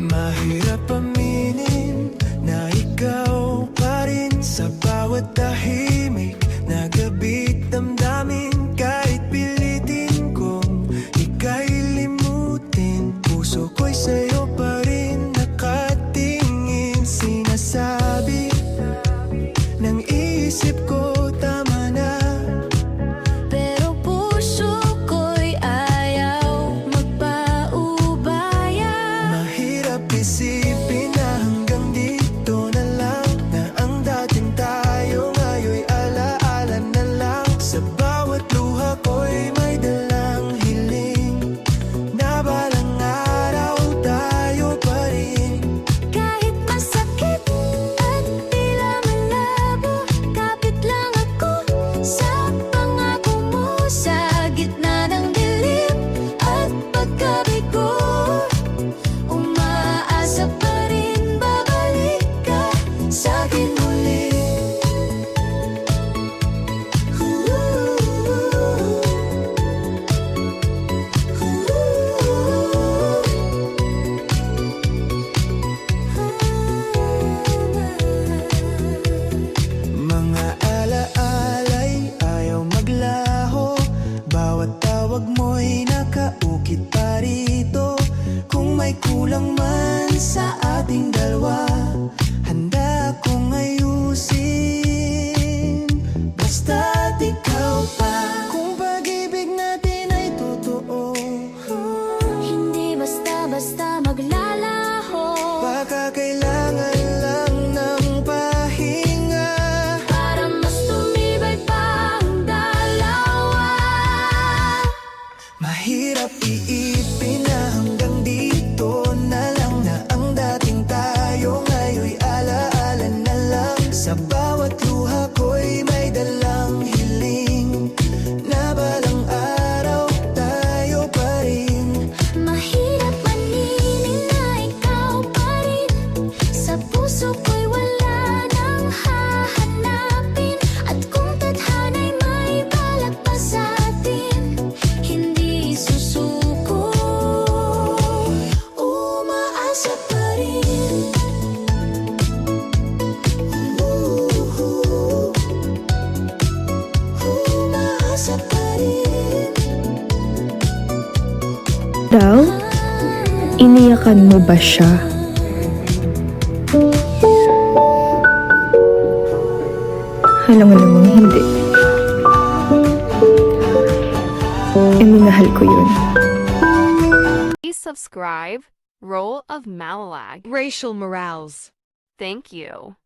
Mahirap aminin na ikaw pa rin sa bawat tahimik na gabi't damdamin. Kahit pilitin kong ika'y limutin, puso ko'y sa'yo pa rin nakatingin. Sinasabi ng isip ko tama na, pero puso ko'y ayaw magpaubaya. mahirap isipin na hanggang dito na lang, na ang dating tayo ngayon'y alaala na lang. Sa bawat luha ko'y may dalang hiling, na balang araw tayo pa rin. Kahit masakit at tila malabo, kapit lang ako sa pangako mo. Sa gitna ng dilim at pagkabigo, umaasa pa rin babalik ka sa'kin muli. Mga alaalay ayaw maglaho, bawat tawag mo'y nakaukit pa rito. Kung may kulang man sa ating dalawa, handa akong ayusin, basta't ikaw pa. Kung pag-ibig natin ay totoo, Hindi basta-basta maglalaho, baka kailangan lang ng pahinga. para mas tumibay pa ang dalawa. Mahirap iipin na hanggang dito na lang, na ang dating tayo ngayon'y alaala na lang. Sa bawat luha ko'y may dalang hiling, na balang araw tayo pa rin. Mahirap maninin na ikaw pa rin, sa puso ko'y wala nang hahanapin. At kung tadhana'y may balak pa sa'tin, hindi susuko, umaasa pa rin. Umaasa pa rin. Daw, iniyakan mo ba siya? Alam mo namang hindi. Minahal ko yun. Please subscribe, Role of Malalag. Racial Morales. Thank you.